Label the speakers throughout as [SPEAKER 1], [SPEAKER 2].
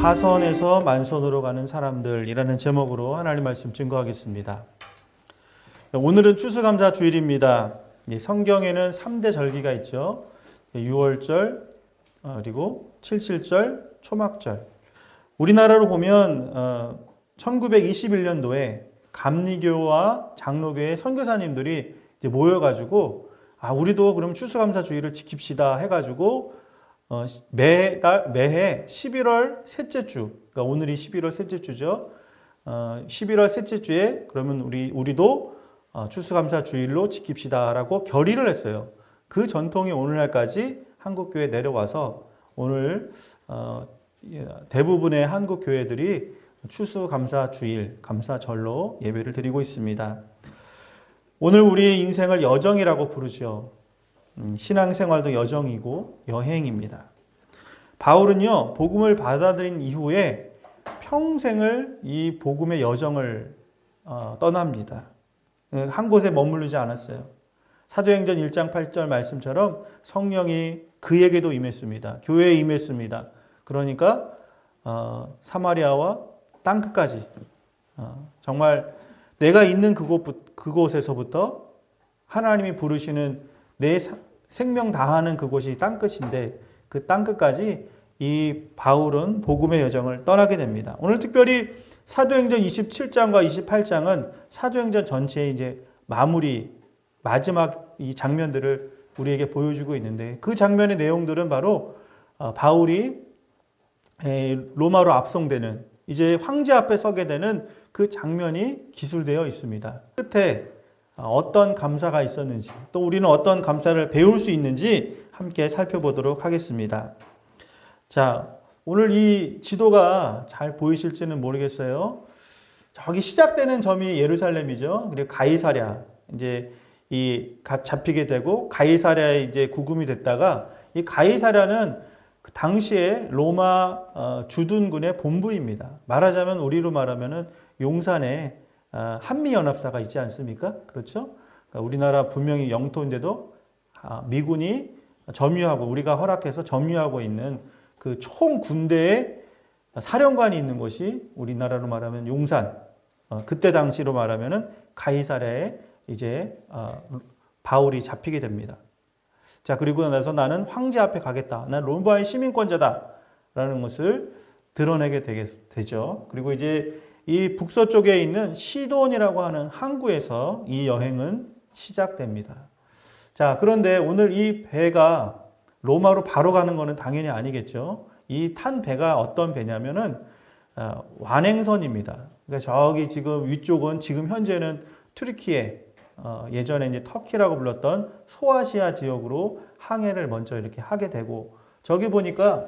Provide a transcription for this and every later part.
[SPEAKER 1] 사선에서 만선으로 가는 사람들이라는 제목으로 하나님 말씀 증거하겠습니다. 오늘은 추수감사 주일입니다. 성경에는 3대 절기가 있죠. 유월절, 그리고 칠칠절, 초막절. 우리나라로 보면 1921년도에 감리교와 장로교의 선교사님들이 모여가지고 우리도 그럼 추수감사 주일을 지킵시다 해가지고 매해 11월 셋째 주, 그러니까 오늘이 11월 셋째 주죠. 11월 셋째 주에 그러면 우리도 추수감사 주일로 지킵시다라고 결의를 했어요. 그 전통이 오늘날까지 한국교회에 내려와서 오늘 대부분의 한국 교회들이 추수감사 주일, 감사절로 예배를 드리고 있습니다. 오늘 우리의 인생을 여정이라고 부르죠. 신앙생활도 여정이고 여행입니다. 바울은요, 복음을 받아들인 이후에 평생을 이 복음의 여정을 떠납니다. 한 곳에 머무르지 않았어요. 사도행전 1장 8절 말씀처럼 성령이 그에게도 임했습니다. 교회에 임했습니다. 그러니까 사마리아와 땅끝까지 정말 내가 있는 그곳에서부터 하나님이 부르시는 내 생명 다하는 그곳이 땅끝인데 그 땅끝까지 이 바울은 복음의 여정을 떠나게 됩니다. 오늘 특별히 사도행전 27장과 28장은 사도행전 전체의 이제 마지막 이 장면들을 우리에게 보여주고 있는데 그 장면의 내용들은 바로 바울이 로마로 압송되는 이제 황제 앞에 서게 되는 그 장면이 기술되어 있습니다. 끝에 어떤 감사가 있었는지 또 우리는 어떤 감사를 배울 수 있는지 함께 살펴보도록 하겠습니다. 자, 오늘 이 지도가 잘 보이실지는 모르겠어요. 저기 시작되는 점이 예루살렘이죠. 그리고 가이사랴 이제 잡히게 되고 가이사랴에 이제 구금이 됐다가 이 가이사랴는 그 당시에 로마 주둔군의 본부입니다. 말하자면 우리로 말하면은 용산에 한미연합사가 있지 않습니까? 그렇죠? 그러니까 우리나라 분명히 영토인데도 미군이 점유하고 우리가 허락해서 점유하고 있는 그 총 군대의 사령관이 있는 곳이 우리나라로 말하면 용산. 그때 당시로 말하면은 가이사랴에 이제 바울이 잡히게 됩니다. 자, 그리고 나서 나는 황제 앞에 가겠다. 난 로마의 시민권자다라는 것을 드러내게 되죠. 그리고 이제 이 북서쪽에 있는 시돈이라고 하는 항구에서 이 여행은 시작됩니다. 자, 그런데 오늘 이 배가 로마로 바로 가는 것은 당연히 아니겠죠. 이 탄 배가 어떤 배냐면은 완행선입니다. 그러니까 저기 지금 위쪽은 지금 현재는 튀르키예, 예전에 이제 터키라고 불렀던 소아시아 지역으로 항해를 먼저 이렇게 하게 되고 저기 보니까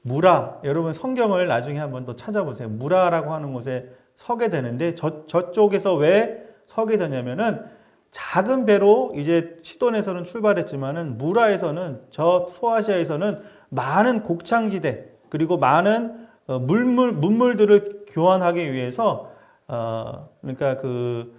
[SPEAKER 1] 무라, 여러분 성경을 나중에 한번 더 찾아보세요. 무라라고 하는 곳에 서게 되는데 저쪽에서 왜 서게 되냐면은 작은 배로 이제 시돈에서는 출발했지만은 무라에서는 저 소아시아에서는 많은 곡창지대 그리고 많은 문물들을 교환하기 위해서 그러니까 그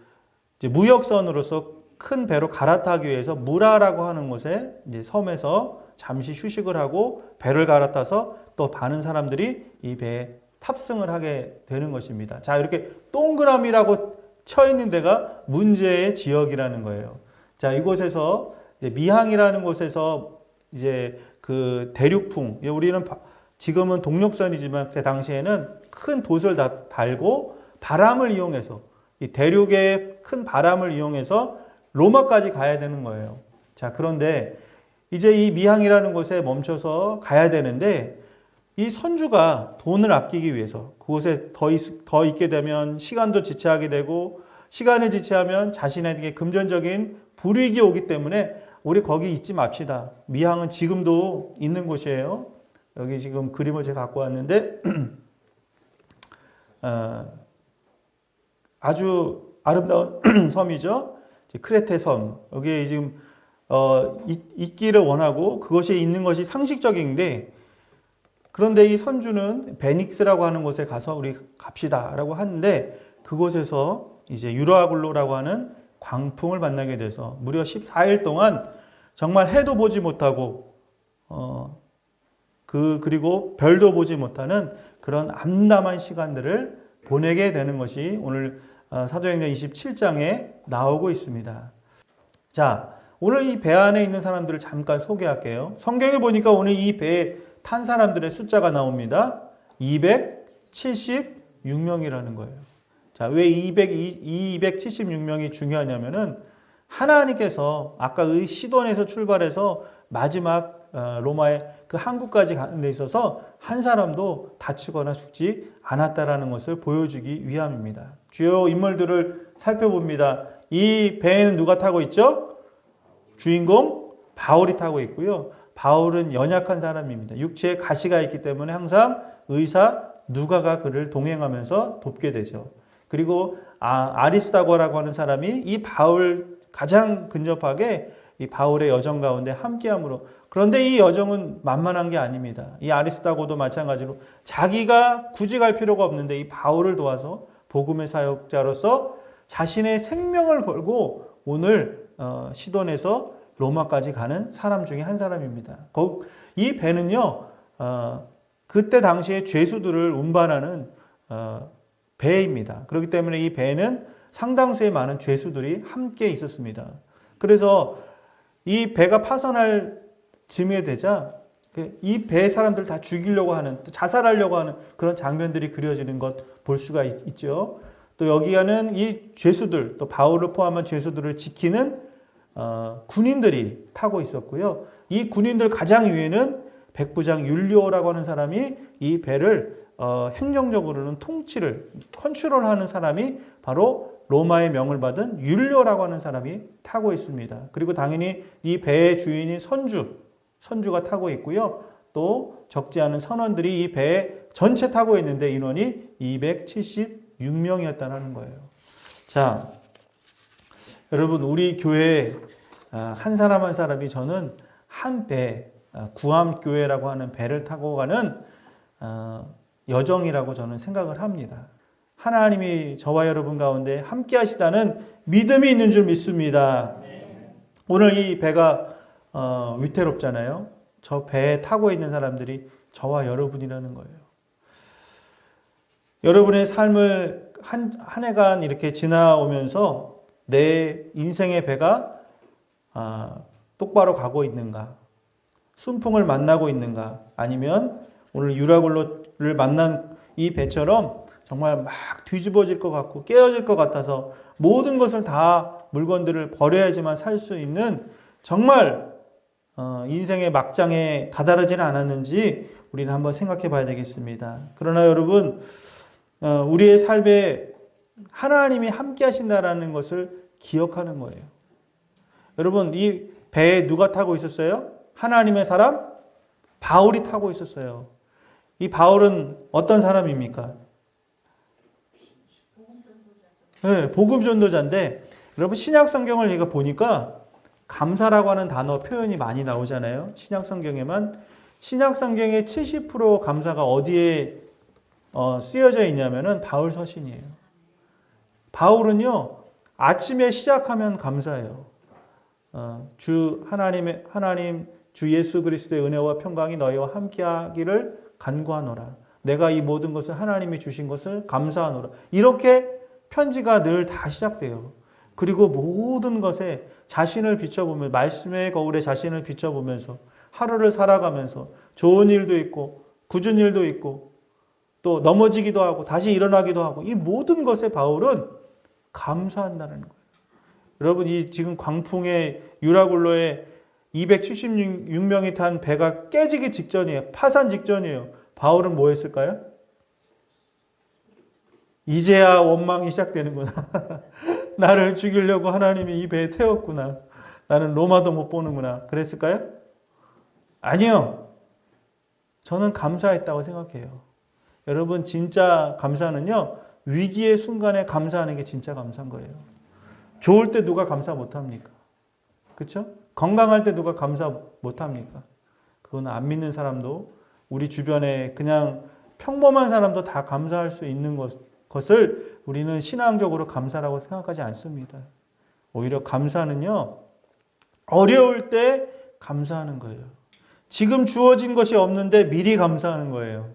[SPEAKER 1] 이제 무역선으로서 큰 배로 갈아타기 위해서 무라라고 하는 곳에 이제 섬에서 잠시 휴식을 하고 배를 갈아타서 또 많은 사람들이 이 배에 탑승을 하게 되는 것입니다. 자, 이렇게 동그라미라고 쳐 있는 데가 문제의 지역이라는 거예요. 자, 이곳에서 이제 미항이라는 곳에서 이제 그 대륙풍, 우리는 지금은 동력선이지만 그 당시에는 큰 돛을 달고 바람을 이용해서 이 대륙의 큰 바람을 이용해서 로마까지 가야 되는 거예요. 자, 그런데 이제 이 미항이라는 곳에 멈춰서 가야 되는데 이 선주가 돈을 아끼기 위해서 그곳에 더 있게 되면 시간도 지체하게 되고 시간을 지체하면 자신에게 금전적인 불이익이 오기 때문에 우리 거기 있지 맙시다. 미항은 지금도 있는 곳이에요. 여기 지금 그림을 제가 갖고 왔는데 아주 아름다운 섬이죠. 크레테 섬. 여기에 지금 있기를 원하고 그것이 있는 것이 상식적인데 그런데 이 선주는 베닉스라고 하는 곳에 가서 우리 갑시다라고 하는데 그곳에서 이제 유라굴로라고 하는 광풍을 만나게 돼서 무려 14일 동안 정말 해도 보지 못하고 그리고 별도 보지 못하는 그런 암담한 시간들을 보내게 되는 것이 오늘 사도행전 27장에 나오고 있습니다. 자, 오늘 이 배 안에 있는 사람들을 잠깐 소개할게요. 성경에 보니까 오늘 이 배에 탄 사람들의 숫자가 나옵니다. 276명이라는 거예요. 자, 왜 276명이 중요하냐면은 하나님께서 아까 의 시돈에서 출발해서 마지막 로마의 그 항구까지 가는 데 있어서 한 사람도 다치거나 죽지 않았다라는 것을 보여주기 위함입니다. 주요 인물들을 살펴봅니다. 이 배에는 누가 타고 있죠? 주인공 바울이 타고 있고요. 바울은 연약한 사람입니다. 육체에 가시가 있기 때문에 항상 의사 누가가 그를 동행하면서 돕게 되죠. 그리고 아리스다고라고 하는 사람이 이 바울 가장 근접하게 이 바울의 여정 가운데 함께함으로, 그런데 이 여정은 만만한 게 아닙니다. 이 아리스다고도 마찬가지로 자기가 굳이 갈 필요가 없는데 이 바울을 도와서 복음의 사역자로서 자신의 생명을 걸고 오늘 시돈에서 로마까지 가는 사람 중에 한 사람입니다. 이 배는요, 그때 당시에 죄수들을 운반하는 배입니다. 그렇기 때문에 이 배에는 상당수의 많은 죄수들이 함께 있었습니다. 그래서 이 배가 파선할 즈음에 되자 이 배 사람들 다 죽이려고 하는, 또 자살하려고 하는 그런 장면들이 그려지는 것 볼 수가 있죠. 또 여기에는 이 죄수들, 또 바울을 포함한 죄수들을 지키는 군인들이 타고 있었고요. 이 군인들 가장 위에는 백부장 율리오라고 하는 사람이 이 배를 행정적으로는 컨트롤하는 사람이 바로 로마의 명을 받은 율리오라고 하는 사람이 타고 있습니다. 그리고 당연히 이 배의 주인이 선주가 타고 있고요. 또 적지 않은 선원들이 이 배에 전체 타고 있는데 인원이 276명이었다는 거예요. 자, 여러분, 우리 교회 한 사람 한 사람이 저는 한 배, 구암교회라고 하는 배를 타고 가는 여정이라고 저는 생각을 합니다. 하나님이 저와 여러분 가운데 함께 하시다는 믿음이 있는 줄 믿습니다. 오늘 이 배가 위태롭잖아요. 저 배에 타고 있는 사람들이 저와 여러분이라는 거예요. 여러분의 삶을 한 해간 이렇게 지나오면서 내 인생의 배가 똑바로 가고 있는가? 순풍을 만나고 있는가? 아니면 오늘 유라굴로를 만난 이 배처럼 정말 막 뒤집어질 것 같고 깨어질 것 같아서 모든 것을 다 물건들을 버려야지만 살 수 있는 정말 인생의 막장에 다다르지는 않았는지 우리는 한번 생각해 봐야 되겠습니다. 그러나 여러분, 우리의 삶에 하나님이 함께 하신다라는 것을 기억하는 거예요. 여러분, 이 배에 누가 타고 있었어요? 하나님의 사람? 바울이 타고 있었어요. 이 바울은 어떤 사람입니까? 네, 복음 전도자인데, 여러분 신약 성경을 제가 보니까 감사라고 하는 단어 표현이 많이 나오잖아요. 신약 성경에만. 신약 성경의 70% 감사가 어디에 쓰여져 있냐면은 바울 서신이에요. 바울은요, 아침에 시작하면 감사해요. 하나님 주 예수 그리스도의 은혜와 평강이 너희와 함께하기를 간구하노라. 내가 이 모든 것을 하나님이 주신 것을 감사하노라. 이렇게 편지가 늘 다 시작돼요. 그리고 모든 것에 자신을 비춰보면, 말씀의 거울에 자신을 비춰보면서 하루를 살아가면서 좋은 일도 있고 굳은 일도 있고 또 넘어지기도 하고 다시 일어나기도 하고 이 모든 것에 바울은 감사한다는 거예요. 여러분, 이 지금 광풍의 유라굴로에 276명이 탄 배가 깨지기 직전이에요. 파산 직전이에요. 바울은 뭐 했을까요? 이제야 원망이 시작되는구나. 나를 죽이려고 하나님이 이 배에 태웠구나. 나는 로마도 못 보는구나. 그랬을까요? 아니요. 저는 감사했다고 생각해요. 여러분, 진짜 감사는요, 위기의 순간에 감사하는 게 진짜 감사한 거예요. 좋을 때 누가 감사 못합니까? 그렇죠? 건강할 때 누가 감사 못합니까? 그건 안 믿는 사람도, 우리 주변에 그냥 평범한 사람도 다 감사할 수 있는 것을 우리는 신앙적으로 감사라고 생각하지 않습니다. 오히려 감사는요, 어려울 때 감사하는 거예요. 지금 주어진 것이 없는데 미리 감사하는 거예요.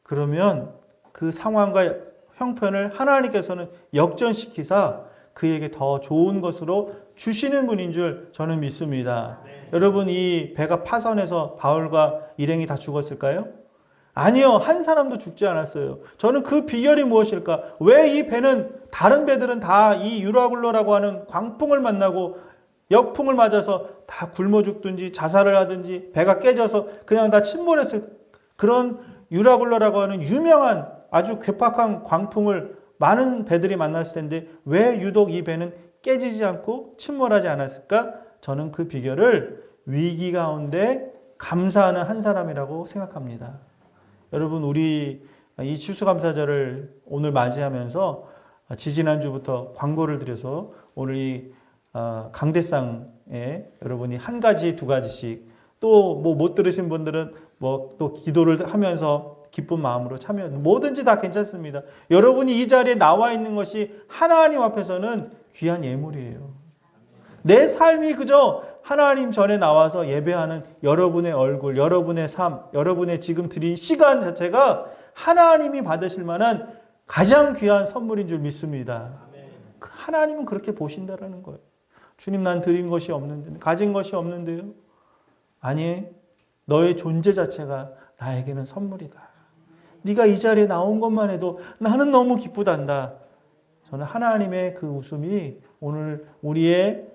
[SPEAKER 1] 그러면 그 상황과 형편을 하나님께서는 역전시키사 그에게 더 좋은 것으로 주시는 분인 줄 저는 믿습니다. 여러분, 이 배가 파선해서 바울과 일행이 다 죽었을까요? 아니요. 한 사람도 죽지 않았어요. 저는 그 비결이 무엇일까? 왜 이 배는, 다른 배들은 다 이 유라굴로라고 하는 광풍을 만나고 역풍을 맞아서 다 굶어 죽든지 자살을 하든지 배가 깨져서 그냥 다 침몰했을, 그런 유라굴로라고 하는 유명한 아주 괴팍한 광풍을 많은 배들이 만났을 텐데 왜 유독 이 배는 깨지지 않고 침몰하지 않았을까? 저는 그 비결을 위기 가운데 감사하는 한 사람이라고 생각합니다. 여러분, 우리 이 추수감사절을 오늘 맞이하면서 지지난주부터 광고를 드려서 오늘 이 강대상에 여러분이 한 가지, 두 가지씩, 또 뭐 못 들으신 분들은 뭐 또 기도를 하면서 기쁜 마음으로 참여, 뭐든지 다 괜찮습니다. 여러분이 이 자리에 나와 있는 것이 하나님 앞에서는 귀한 예물이에요. 내 삶이 그저 하나님 전에 나와서 예배하는 여러분의 얼굴, 여러분의 삶, 여러분의 지금 드린 시간 자체가 하나님이 받으실 만한 가장 귀한 선물인 줄 믿습니다. 하나님은 그렇게 보신다라는 거예요. 주님, 난 드린 것이 없는데, 가진 것이 없는데요. 아니, 너의 존재 자체가 나에게는 선물이다. 네가 이 자리에 나온 것만 해도 나는 너무 기쁘단다. 저는 하나님의 그 웃음이 오늘 우리의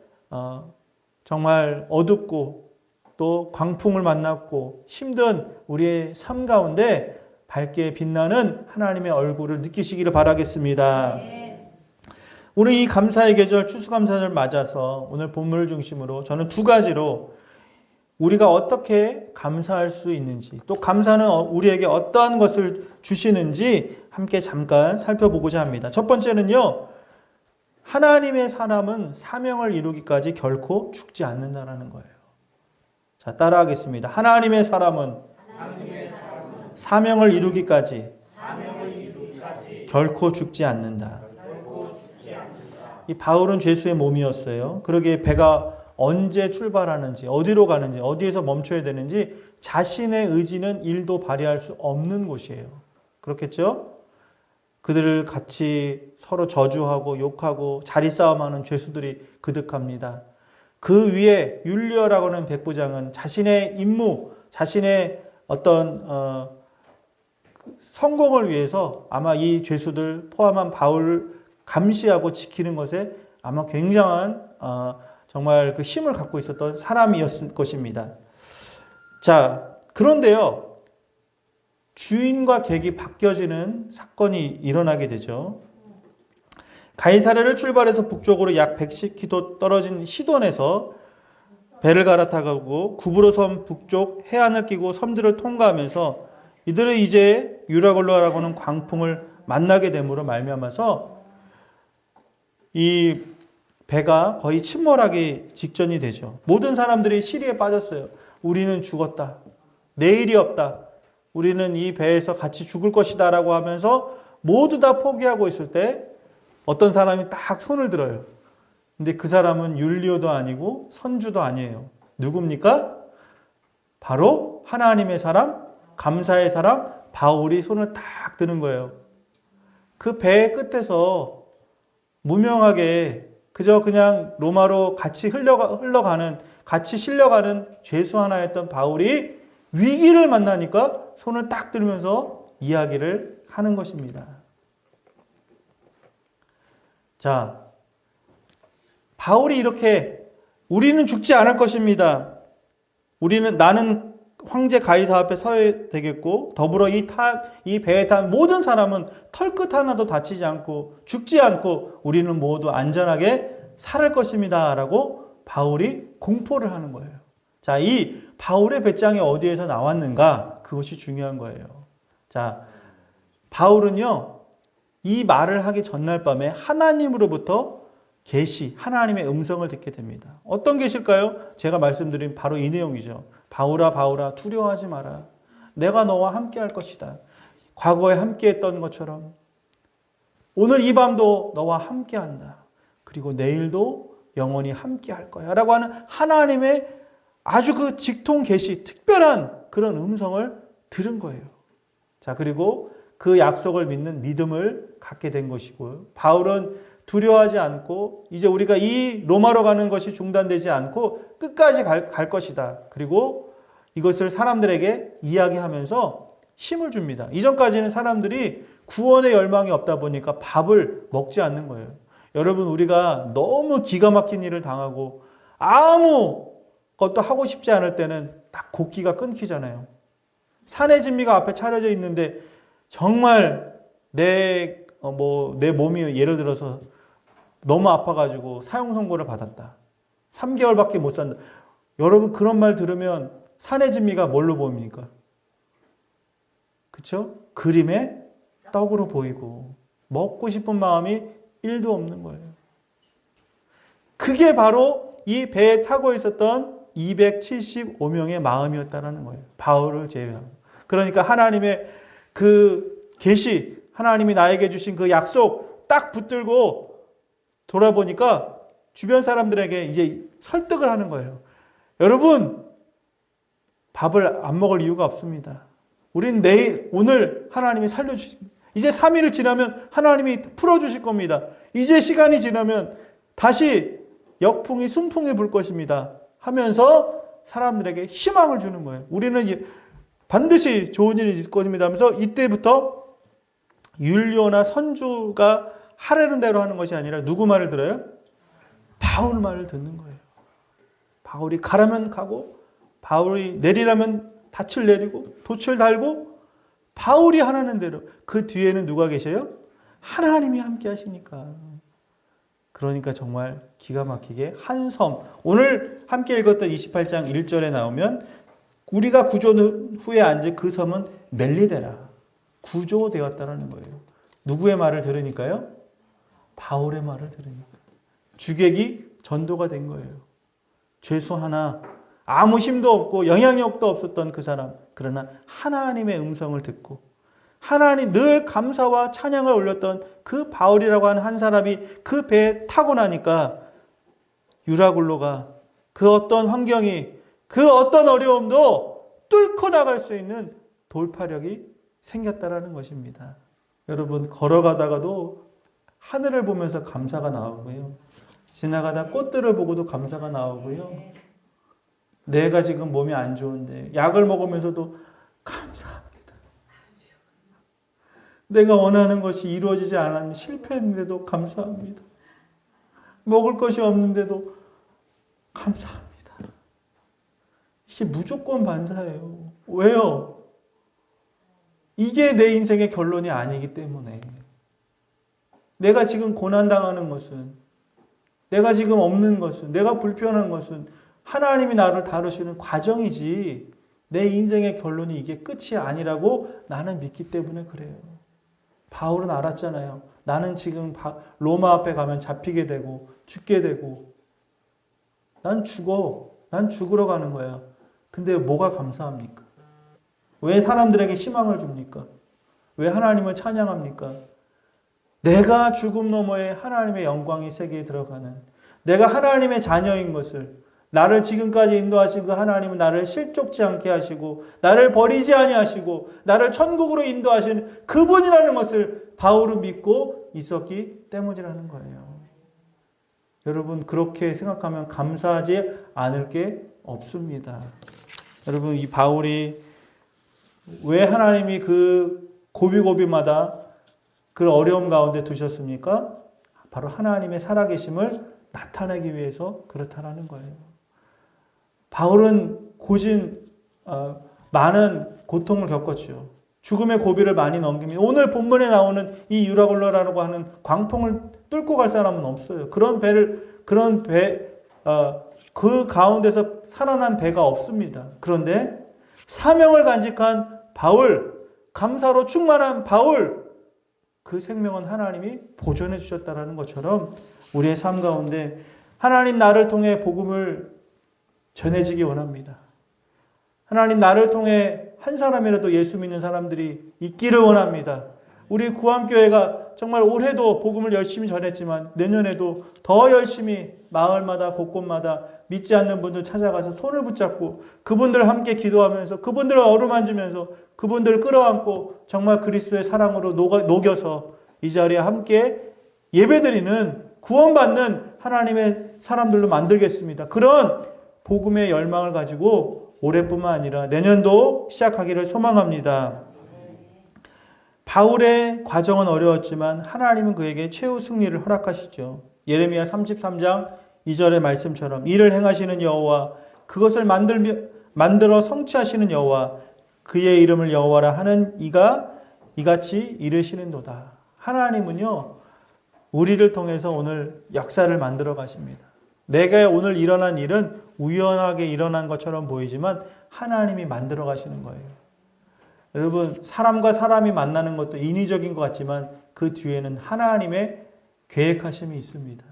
[SPEAKER 1] 정말 어둡고 또 광풍을 만났고 힘든 우리의 삶 가운데 밝게 빛나는 하나님의 얼굴을 느끼시기를 바라겠습니다. 오늘 이 감사의 계절, 추수감사절 맞아서 오늘 본문을 중심으로 저는 두 가지로 우리가 어떻게 감사할 수 있는지, 또 감사는 우리에게 어떠한 것을 주시는지 함께 잠깐 살펴보고자 합니다. 첫 번째는요, 하나님의 사람은 사명을 이루기까지 결코 죽지 않는다는 거예요. 자, 따라하겠습니다. 하나님의 사람은 사명을 이루기까지 결코 죽지 않는다. 이 바울은 죄수의 몸이었어요. 그러기에 배가 언제 출발하는지, 어디로 가는지, 어디에서 멈춰야 되는지 자신의 의지는 1도 발휘할 수 없는 곳이에요. 그렇겠죠? 그들을 같이 서로 저주하고 욕하고 자리싸움하는 죄수들이 그득합니다. 그 위에 율리어라고 하는 백부장은 자신의 임무, 자신의 어떤 성공을 위해서 아마 이 죄수들 포함한 바울을 감시하고 지키는 것에 아마 굉장한 정말 그 힘을 갖고 있었던 사람이었을 것입니다. 자, 그런데요, 주인과 객이 바뀌어지는 사건이 일어나게 되죠. 가이사랴를 출발해서 북쪽으로 약 110km 떨어진 시돈에서 배를 갈아타고 구브로 섬 북쪽 해안을 끼고 섬들을 통과하면서 이들은 이제 유라굴로라고 하는 광풍을 만나게 됨으로 말미암아서 이 배가 거의 침몰하기 직전이 되죠. 모든 사람들이 시리에 빠졌어요. 우리는 죽었다. 내일이 없다. 우리는 이 배에서 같이 죽을 것이다 라고 하면서 모두 다 포기하고 있을 때 어떤 사람이 딱 손을 들어요. 근데 그 사람은 율리오도 아니고 선주도 아니에요. 누굽니까? 바로 하나님의 사람, 감사의 사람, 바울이 손을 딱 드는 거예요. 그 배의 끝에서 무명하게 그저 그냥 로마로 같이 흘러가는, 같이 실려가는 죄수 하나였던 바울이 위기를 만나니까 손을 딱 들면서 이야기를 하는 것입니다. 자, 바울이 이렇게 우리는 죽지 않을 것입니다. 나는 황제 가이사 앞에 서야 되겠고 더불어 이 배에 탄 모든 사람은 털끝 하나도 다치지 않고 죽지 않고 우리는 모두 안전하게 살 것입니다 라고 바울이 공포를 하는 거예요. 자, 이 바울의 배짱이 어디에서 나왔는가? 그것이 중요한 거예요. 자, 바울은요, 이 말을 하기 전날 밤에 하나님으로부터 계시, 하나님의 음성을 듣게 됩니다. 어떤 계실까요? 제가 말씀드린 바로 이 내용이죠. 바울아, 바울아, 두려워하지 마라. 내가 너와 함께 할 것이다. 과거에 함께 했던 것처럼 오늘 이 밤도 너와 함께 한다. 그리고 내일도 영원히 함께 할 거야. 라고 하는 하나님의 아주 그 직통 계시, 특별한 그런 음성을 들은 거예요. 자, 그리고 그 약속을 믿는 믿음을 갖게 된 것이고요. 바울은 두려워하지 않고 이제 우리가 이 로마로 가는 것이 중단되지 않고 끝까지 갈 것이다. 그리고 이것을 사람들에게 이야기하면서 힘을 줍니다. 이전까지는 사람들이 구원의 열망이 없다 보니까 밥을 먹지 않는 거예요. 여러분, 우리가 너무 기가 막힌 일을 당하고 아무것도 하고 싶지 않을 때는 딱 곡기가 끊기잖아요. 산의 진미가 앞에 차려져 있는데 정말 내 몸이 예를 들어서 너무 아파가지고 사형 선고를 받았다. 3개월밖에 못 산다. 여러분, 그런 말 들으면 산의 진미가 뭘로 보입니까? 그렇죠? 그림의 떡으로 보이고 먹고 싶은 마음이 1도 없는 거예요. 그게 바로 이 배에 타고 있었던 275명의 마음이었다는 거예요. 바울을 제외하고. 그러니까 하나님의 그 계시, 하나님이 나에게 주신 그 약속 딱 붙들고 돌아보니까 주변 사람들에게 이제 설득을 하는 거예요. 여러분, 밥을 안 먹을 이유가 없습니다. 우린 오늘 하나님이 살려주십니다. 이제 3일을 지나면 하나님이 풀어주실 겁니다. 이제 시간이 지나면 다시 역풍이 순풍이 불 것입니다. 하면서 사람들에게 희망을 주는 거예요. 우리는 반드시 좋은 일이 있을 것입니다 하면서 이때부터 율료나 선주가 하라는 대로 하는 것이 아니라 누구 말을 들어요? 바울 말을 듣는 거예요. 바울이 가라면 가고 바울이 내리라면 닻을 내리고 돛을 달고 바울이 하라는 대로. 그 뒤에는 누가 계셔요? 하나님이 함께 하시니까. 그러니까 정말 기가 막히게 한 섬. 오늘 함께 읽었던 28장 1절에 나오면 우리가 구조 후에 앉은 그 섬은 멜리데라. 구조되었다라는 거예요. 누구의 말을 들으니까요? 바울의 말을 들으니까. 주객이 전도가 된 거예요. 죄수 하나, 아무 힘도 없고 영향력도 없었던 그 사람. 그러나 하나님의 음성을 듣고 하나님 늘 감사와 찬양을 올렸던 그 바울이라고 하는 한 사람이 그 배에 타고 나니까 유라굴로가 그 어떤 환경이 그 어떤 어려움도 뚫고 나갈 수 있는 돌파력이 생겼다라는 것입니다. 여러분, 걸어가다가도 하늘을 보면서 감사가 나오고요. 지나가다 꽃들을 보고도 감사가 나오고요. 내가 지금 몸이 안 좋은데 약을 먹으면서도 감사합니다. 내가 원하는 것이 이루어지지 않았는데 실패했는데도 감사합니다. 먹을 것이 없는데도 감사합니다. 이게 무조건 반사예요. 왜요? 이게 내 인생의 결론이 아니기 때문에. 내가 지금 고난당하는 것은, 내가 지금 없는 것은, 내가 불편한 것은 하나님이 나를 다루시는 과정이지 내 인생의 결론이 이게 끝이 아니라고 나는 믿기 때문에 그래요. 바울은 알았잖아요. 나는 지금 로마 앞에 가면 잡히게 되고 죽게 되고 난 죽어. 난 죽으러 가는 거야. 근데 뭐가 감사합니까? 왜 사람들에게 희망을 줍니까? 왜 하나님을 찬양합니까? 내가 죽음 너머에 하나님의 영광이 세계에 들어가는, 내가 하나님의 자녀인 것을, 나를 지금까지 인도하신 그 하나님은 나를 실족지 않게 하시고 나를 버리지 아니하시고 나를 천국으로 인도하시는 그분이라는 것을 바울은 믿고 있었기 때문이라는 거예요. 여러분, 그렇게 생각하면 감사하지 않을 게 없습니다. 여러분, 이 바울이 왜 하나님이 그 고비고비마다 그 어려움 가운데 두셨습니까? 바로 하나님의 살아계심을 나타내기 위해서 그렇다라는 거예요. 바울은 많은 고통을 겪었죠. 죽음의 고비를 많이 넘기며 오늘 본문에 나오는 이 유라굴로라고 하는 광풍을 뚫고 갈 사람은 없어요. 그 가운데서 살아난 배가 없습니다. 그런데 사명을 간직한 바울, 감사로 충만한 바울, 그 생명은 하나님이 보존해 주셨다는 것처럼 우리의 삶 가운데 하나님 나를 통해 복음을 전해지기 원합니다. 하나님 나를 통해 한 사람이라도 예수 믿는 사람들이 있기를 원합니다. 우리 구암교회가 정말 올해도 복음을 열심히 전했지만 내년에도 더 열심히 마을마다 곳곳마다 믿지 않는 분들 찾아가서 손을 붙잡고 그분들 함께 기도하면서 그분들을 어루만지면서 그분들을 끌어안고 정말 그리스도의 사랑으로 녹여서 이 자리에 함께 예배드리는 구원받는 하나님의 사람들로 만들겠습니다. 그런 복음의 열망을 가지고 올해뿐만 아니라 내년도 시작하기를 소망합니다. 바울의 과정은 어려웠지만 하나님은 그에게 최후 승리를 허락하시죠. 예레미야 33장 2절의 말씀처럼 이를 행하시는 여호와 그것을 만들어 성취하시는 여호와 그의 이름을 여호와라 하는 이가 이같이 이르시는도다. 하나님은요 우리를 통해서 오늘 역사를 만들어 가십니다. 내가 오늘 일어난 일은 우연하게 일어난 것처럼 보이지만 하나님이 만들어 가시는 거예요. 여러분 사람과 사람이 만나는 것도 인위적인 것 같지만 그 뒤에는 하나님의 계획하심이 있습니다.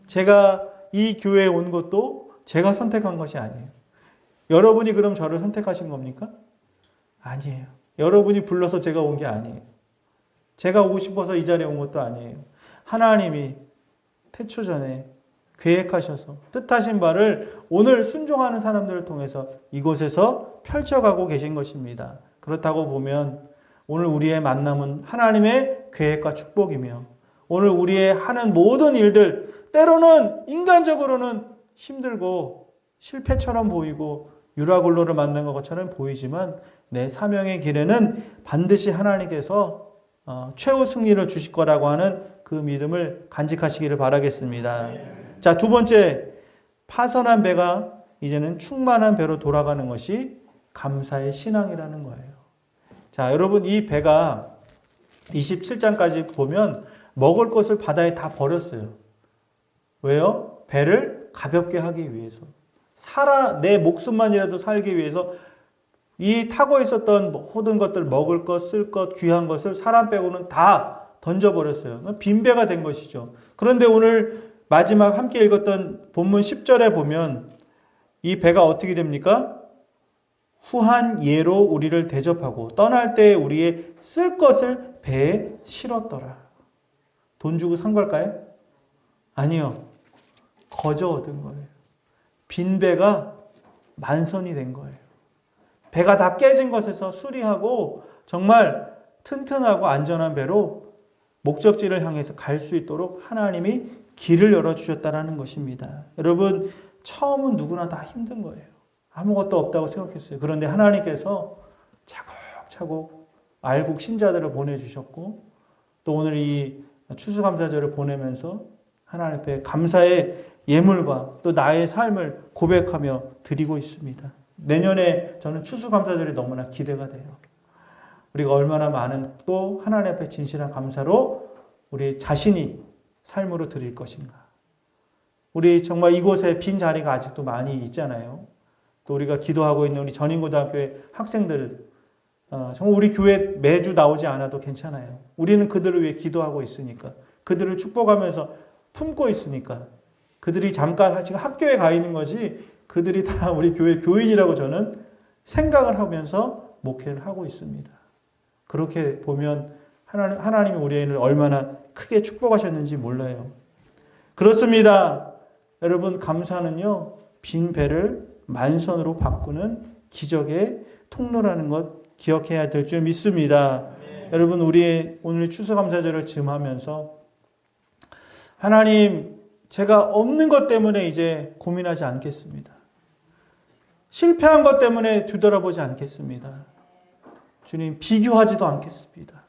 [SPEAKER 1] 제가 이 교회에 온 것도 제가 선택한 것이 아니에요. 여러분이 그럼 저를 선택하신 겁니까? 아니에요. 여러분이 불러서 제가 온 게 아니에요. 제가 오고 싶어서 이 자리에 온 것도 아니에요. 하나님이 태초전에 계획하셔서 뜻하신 바를 오늘 순종하는 사람들을 통해서 이곳에서 펼쳐가고 계신 것입니다. 그렇다고 보면 오늘 우리의 만남은 하나님의 계획과 축복이며 오늘 우리의 하는 모든 일들 때로는 인간적으로는 힘들고 실패처럼 보이고 유라굴로를 만난 것처럼 보이지만 내 사명의 길에는 반드시 하나님께서 최후 승리를 주실 거라고 하는 그 믿음을 간직하시기를 바라겠습니다. 자, 두 번째, 파선한 배가 이제는 충만한 배로 돌아가는 것이 감사의 신앙이라는 거예요. 자, 여러분 이 배가 27장까지 보면 먹을 것을 바다에 다 버렸어요. 왜요? 배를 가볍게 하기 위해서. 내 목숨만이라도 살기 위해서 이 타고 있었던 모든 것들, 먹을 것, 쓸 것, 귀한 것을 사람 빼고는 다 던져버렸어요. 빈배가 된 것이죠. 그런데 오늘 마지막 함께 읽었던 본문 10절에 보면 이 배가 어떻게 됩니까? 후한 예로 우리를 대접하고 떠날 때 우리의 쓸 것을 배에 실었더라. 돈 주고 산 걸까요? 아니요. 거저 얻은 거예요. 빈배가 만선이 된 거예요. 배가 다 깨진 것에서 수리하고 정말 튼튼하고 안전한 배로 목적지를 향해서 갈 수 있도록 하나님이 길을 열어주셨다는 것입니다. 여러분 처음은 누구나 다 힘든 거예요. 아무것도 없다고 생각했어요. 그런데 하나님께서 차곡차곡 알곡 신자들을 보내주셨고 또 오늘 이 추수감사절을 보내면서 하나님 앞에 감사의 예물과 또 나의 삶을 고백하며 드리고 있습니다. 내년에 저는 추수감사절이 너무나 기대가 돼요. 우리가 얼마나 많은 또 하나님 앞에 진실한 감사로 우리 자신이 삶으로 드릴 것인가. 우리 정말 이곳에 빈 자리가 아직도 많이 있잖아요. 또 우리가 기도하고 있는 우리 전인고등학교의 학생들 정말 우리 교회 매주 나오지 않아도 괜찮아요. 우리는 그들을 위해 기도하고 있으니까 그들을 축복하면서 품고 있으니까 그들이 잠깐 지금 학교에 가 있는 것이 그들이 다 우리 교회 교인이라고 저는 생각을 하면서 목회를 하고 있습니다. 그렇게 보면 하나님이 우리를 얼마나 크게 축복하셨는지 몰라요. 그렇습니다. 여러분 감사는요. 빈 배를 만선으로 바꾸는 기적의 통로라는 것 기억해야 될 줄 믿습니다. 여러분 우리의 오늘 추수감사절을 즈음하면서 하나님 제가 없는 것 때문에 이제 고민하지 않겠습니다. 실패한 것 때문에 뒤돌아보지 않겠습니다. 주님 비교하지도 않겠습니다.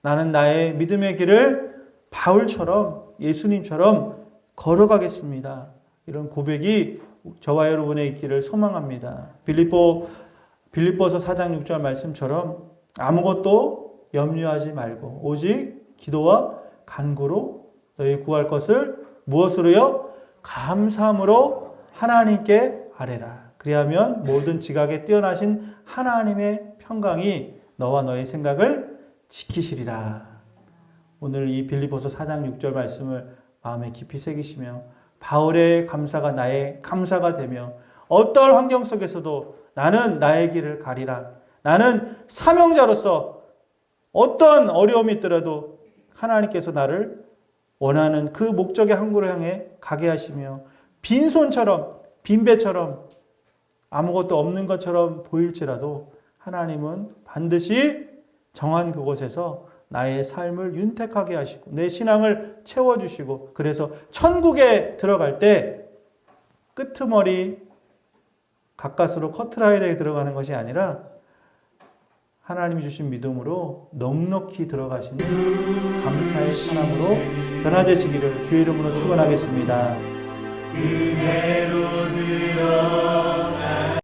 [SPEAKER 1] 나는 나의 믿음의 길을 바울처럼 예수님처럼 걸어가겠습니다. 이런 고백이 저와 여러분의 있기를 소망합니다. 빌립보서 4장 6절 말씀처럼 아무것도 염려하지 말고 오직 기도와 간구로 너희 구할 것을 무엇으로요? 감사함으로 하나님께 아뢰라. 그리하면 모든 지각에 뛰어나신 하나님의 평강이 너와 너의 생각을 지키시리라. 오늘 이 빌립보서 4장 6절 말씀을 마음에 깊이 새기시며 바울의 감사가 나의 감사가 되며 어떠한 환경 속에서도 나는 나의 길을 가리라. 나는 사명자로서 어떤 어려움이 있더라도 하나님께서 나를 원하는 그 목적의 항구를 향해 가게 하시며 빈손처럼 빈배처럼 아무것도 없는 것처럼 보일지라도 하나님은 반드시 정한 그곳에서 나의 삶을 윤택하게 하시고 내 신앙을 채워주시고 그래서 천국에 들어갈 때 끄트머리 가까스로 커트라인에 들어가는 것이 아니라 하나님이 주신 믿음으로 넉넉히 들어가시는 감사의 사람으로 변화되시기를 주의 이름으로 축원하겠습니다.
[SPEAKER 2] 은혜로 들어